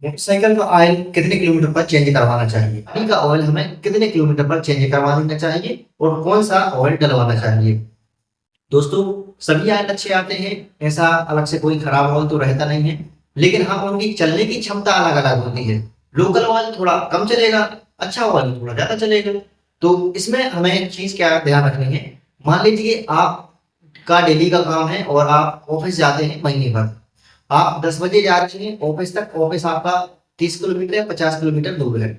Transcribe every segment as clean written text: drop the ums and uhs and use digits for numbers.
Motorcycle का oil कितने kilometre पर चेंज करवाना चाहिए? गाड़ी का ऑयल हमें कितने किलोमीटर पर चेंज करवा देना चाहिए और कौन सा ऑयल डलवाना चाहिए? दोस्तों, सभी ऑयल अच्छे आते हैं, ऐसा अलग से कोई खराब ऑयल तो रहता नहीं है, लेकिन हाँ उनकी चलने की क्षमता अलग अलग होती है। लोकल ऑयल थोड़ा कम चलेगा, अच्छा ऑयल थोड़ा ज्यादा चलेगा। तो इसमें हमें एक चीज क्या ध्यान रखनी है। मान लीजिए आपका डेली का काम है और आप ऑफिस जाते हैं महीने भर। आप 10 बजे जा रहे हैं ऑफिस तक, ऑफिस आपका 30 किलोमीटर या 50 किलोमीटर दूर है।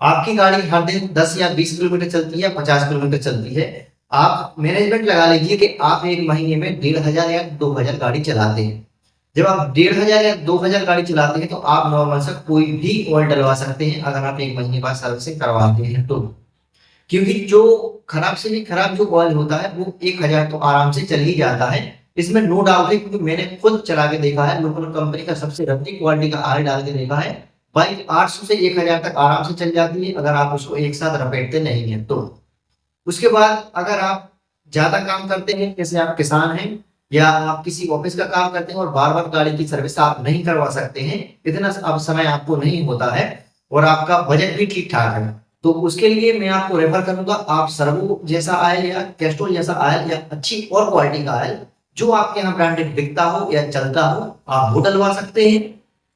आपकी गाड़ी हर दिन 10 या 20 किलोमीटर चलती है, 50 किलोमीटर चलती है। आप मैनेजमेंट लगा लीजिए कि आप एक महीने में 1500 या 2000 गाड़ी चलाते हैं। जब आप 1500 या 2000 गाड़ी चलाते हैं तो आप नॉर्मल से कोई भी ऑयल डलवा सकते हैं अगर आप एक महीने बाद सर्विसिंग करवाते हैं तो। क्योंकि जो खराब से भी खराब जो ऑयल होता है वो 1000 तो आराम से चल ही जाता है। इसमें नो डाउट है, क्योंकि मैंने खुद चला के देखा है, लोकल कंपनी का सबसे रद्दी क्वालिटी का ऑयल डाल के देखा है। बाइक 800 से 1000 तक आराम से चल जाती है अगर आप उसको एक साथ रपेटते नहीं है तो। उसके बाद अगर आप ज्यादा काम करते हैं, जैसे आप किसान हैं या आप किसी ऑफिस का काम करते हैं और बार बार गाड़ी की सर्विस आप नहीं करवा सकते हैं, इतना अब समय आपको नहीं होता है और आपका बजट भी ठीक ठाक है, तो उसके लिए मैं आपको रेफर करूंगा आप सर्वो जैसा आयल या कैस्ट्रोल जैसा आयल या अच्छी और क्वालिटी का आयल जो आपके यहाँ ब्रांडेड बिकता हो या चलता हो, आप वो डलवा सकते हैं,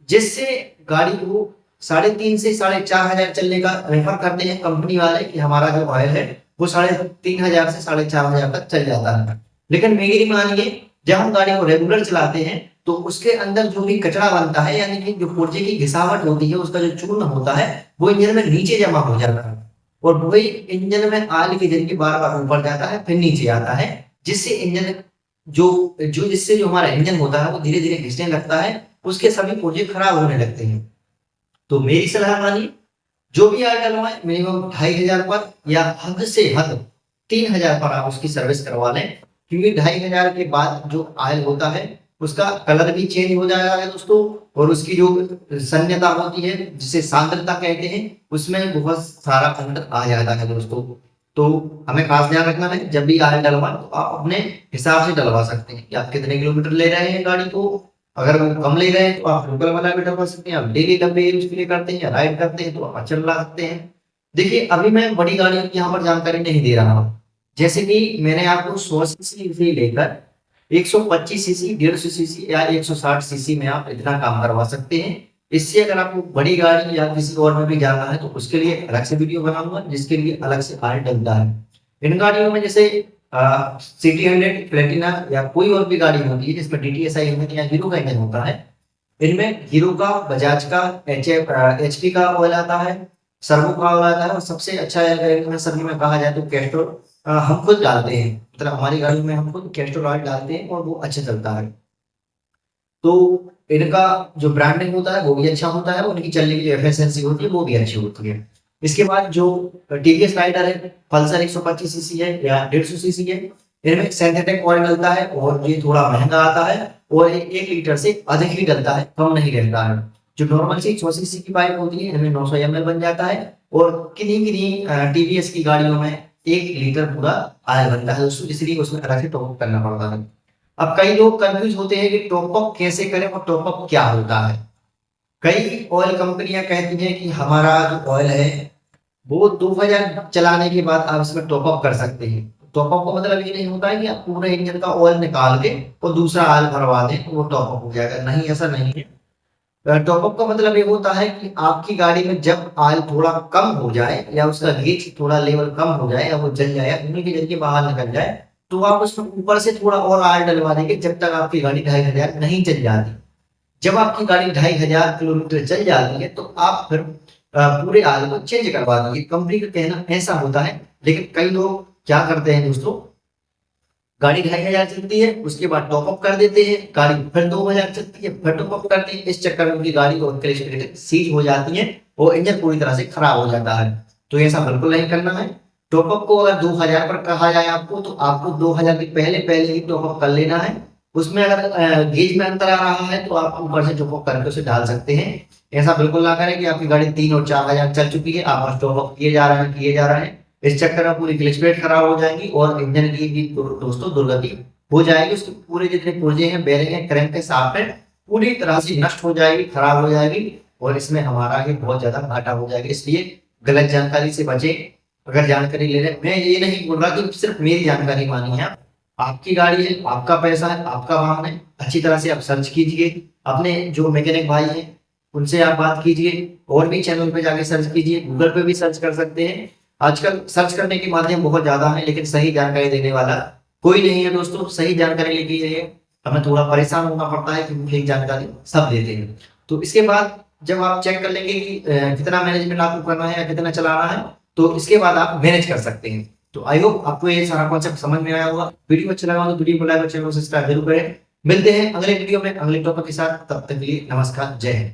जिससे गाड़ी को 3.5 से 4.5 हजार चलने का रेफर करते हैं कंपनी वाले कि हमारा जो ऑयल है वो 3.5 से 4.5 हजार तक चल जाता है। लेकिन मेरी मानिए, जब हम गाड़ी को रेगुलर चलाते हैं तो उसके अंदर जो भी कचरा बनता है, यानी कि जो पुर्जे की घिसावट होती है, उसका जो चूर्ण होता है वो इंजन में नीचे जमा हो जाता है और वही इंजन में ऑयल के जरिए बार बार ऊपर जाता है फिर नीचे आता है, जिससे इंजन जिससे जो हमारा इंजन होता है वो धीरे धीरे घिसने लगता है, उसके सभी पुर्जे खराब होने लगते हैं। तो मेरी सलाह मानिए, जो भी ऑयल डलवाएं मिनिमम 2500 पर या हद से हद 3000 पर आप उसकी सर्विस करवा लें, क्योंकि 2500 के बाद जो ऑयल होता है उसका कलर भी चेंज हो जाएगा है दोस्तों, और उसकी जो सन्यता होती है जिसे सांद्रता कहते हैं उसमें बहुत सारा अंतर आ जाता है दोस्तों। तो हमें खास ध्यान रखना है, जब भी ऑयल डलवाएं तो आप अपने हिसाब से डलवा सकते हैं कि आप कितने किलोमीटर ले रहे हैं गाड़ी को। अगर वो कम ले रहे हैं तो आप लोकल वाला भी डलवा सकते हैं, आप डेली लंबे यूज के लिए करते हैं या राइड करते हैं तो आप अच्छा डलवा सकते हैं। देखिए, अभी मैं बड़ी गाड़ियों की यहाँ पर जानकारी नहीं दे रहा हूँ, जैसे कि मैंने आपको 100 सीसी से लेकर 125 सीसी, 150 सीसी या 160 सीसी में आप इतना काम करवा सकते हैं। इससे अगर आपको बड़ी गाड़ी या किसी और में भी जाना है तो उसके लिए अलग से वीडियो बनाऊंगा, जिसके लिए अलग से ऑयल डलता है। इन गाड़ियों में जैसे सिटी 100, प्लेटिना या कोई और भी गाड़ी होती है जिसमें DTSI इंजन या हीरो का इंजन होता है, इनमें हीरो का, बजाज का, HP का ऑयल आता है, सर्वो का ऑयल आता है, और सबसे अच्छा अगर सभी में कहा जाए तो कैस्ट्रोल हम खुद डालते हैं, मतलब हमारी गाड़ी में हम खुद कैस्ट्रोल ऑयल डालते हैं और वो अच्छा चलता है। तो इनका जो ब्रांडिंग होता है वो भी अच्छा होता है, उनकी चलने की जो एफिशिएंसी होती है वो भी अच्छी होती है। इसके बाद जो TVS राइडर है, पल्सर 125 सीसी है या 150 सीसी है, इनमें सिंथेटिक ऑयल डलता है और ये थोड़ा महंगा आता है और 1 लीटर से अधिक ही डलता है, कम नहीं रहता है। जो नॉर्मल सी 100 सीसी की बाइक होती है इनमें 900 ml बन जाता है, और किन्हीं किन्हीं TVS की गाड़ियों में 1 लीटर पूरा ऑयल बनता है दोस्तों, इसलिए उसमें अलग से टॉप अप करना पड़ता है। अब कई लोग कंफ्यूज होते हैं कि टॉप अप कैसे करें और टॉप अप क्या होता है। कई ऑयल कंपनियां कहती हैं कि हमारा जो ऑयल है वो 2000 चलाने के बाद आप इसमें टॉप अप कर सकते हैं। टॉप अप का मतलब ये नहीं होता है कि आप पूरे इंजन का ऑयल निकाल के और दूसरा ऑयल भरवा दें तो वो टॉप अप हो जाएगा, नहीं, ऐसा नहीं है। टॉप अप का मतलब ये होता है कि आपकी गाड़ी में जब ऑयल थोड़ा कम हो जाए या उसका गेज थोड़ा लेवल कम हो जाए या वो जल जाए या उन्हीं के जरिए बाहर निकल जाए, तो आप उसमें ऊपर से थोड़ा और ऑयल डलवा देंगे जब तक आपकी गाड़ी 2500 नहीं चल जाती। जब आपकी गाड़ी 2500 किलोमीटर चल जाती है तो आप फिर पूरे ऑयल को चेंज करवा दीजिए, कंपनी का कहना ऐसा होता है। लेकिन कई लोग क्या करते हैं दोस्तों, गाड़ी 2500 चलती है उसके बाद टॉप अप कर देते हैं, गाड़ी फिर 2000 चलती है फिर टॉप अप करते हैं, इस चक्कर में उनकी गाड़ी को क्लच प्लेट सीज हो जाती है और इंजन पूरी तरह से खराब हो जाता है। तो ऐसा बिल्कुल नहीं करना है। टॉप अप को अगर 2000 पर कहा जाए आपको तो आपको 2000 के पहले पहले ही टॉप अप कर लेना है। उसमें अगर गेज में अंतर आ रहा है तो आप ऊपर से टॉप अप करके उसे डाल सकते हैं। ऐसा बिल्कुल ना करें कि आपकी गाड़ी 3 और 4000 चल चुकी है, आप टॉप अप किए जा रहे हैं, इस चक्कर में पूरी क्लच प्लेट खराब हो जाएगी और इंजन की भी दोस्तों दुर्गति हो जाएगी। उसके पूरे जितने पुर्जे हैं, बेरिंग है, क्रैंक है, शाफ्ट है, पूरी तरह से नष्ट हो जाएगी, खराब हो जाएगी और इसमें हमारा ही बहुत ज्यादा घाटा हो जाएगा। इसलिए गलत जानकारी से बचें। अगर जानकारी ले रहे हैं, मैं ये नहीं बोल रहा कि सिर्फ मेरी जानकारी मानी है, आपकी गाड़ी है, आपका पैसा है, आपका वाहन है, अच्छी तरह से आप सर्च कीजिए, अपने जो मैकेनिक भाई हैं उनसे आप बात कीजिए, और भी चैनल पे जाके सर्च कीजिए, गूगल पे भी सर्च कर सकते हैं। आजकल सर्च करने के माध्यम बहुत ज्यादा है, लेकिन सही जानकारी देने वाला कोई नहीं है दोस्तों। सही जानकारी लेके हमें थोड़ा परेशान होना पड़ता है क्योंकि फेक जानकारी सब देते हैं। तो इसके बाद जब आप चेक कर लेंगे कि कितना मैनेजमेंट आपको करना है या कितना चलाना है, तो इसके बाद आप मैनेज कर सकते हैं। तो आई होप आपको ये सारा कॉन्सेप्ट समझ में आया होगा। वीडियो अच्छा लगा तो वीडियो को लाइक और चैनल को सब्सक्राइब जरूर करें। मिलते हैं अगले वीडियो में अगले टॉपिक के साथ, तब तक के लिए नमस्कार, जय हिंद।